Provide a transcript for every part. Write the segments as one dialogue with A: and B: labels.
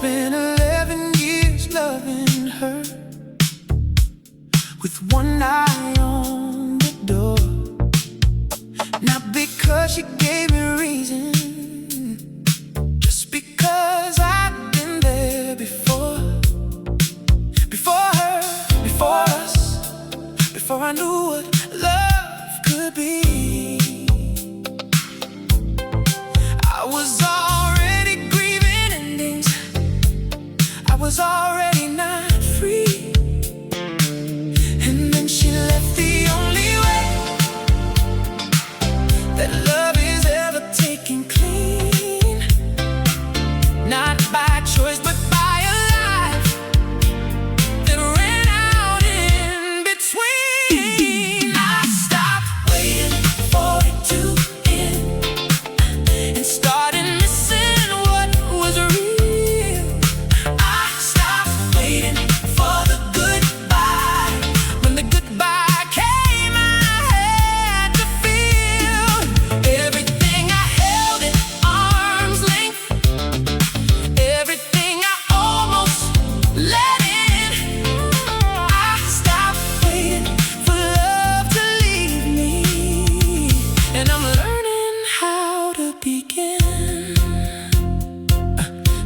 A: spent 11 years loving her, with one eye on the door. Not because she gave me reason, just because I've been there before. Before her, before us, before I knew what love could be. I was already grieving endings, I was already not free. And then she left the only way that love is ever taken clean. Not by choice, but by a life that ran out in between. I stopped waiting for it to end and started missing what was real. I stopped waiting for the goodbye. When the goodbye came, I had to feel everything I held at arm's length, everything I almost let in. I stopped waiting for love to leave me, and I'm learning how to begin.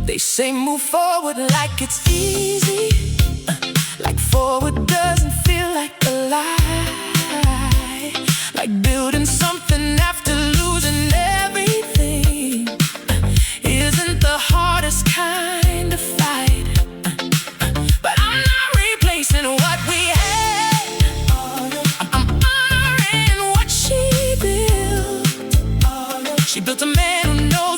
A: They say move forward like it's easy, like forward doesn't feel like a lie, like building something after losing everything isn't the hardest kind of fight. But I'm not replacing what we had, I'm honoring what she built. She built a man who knows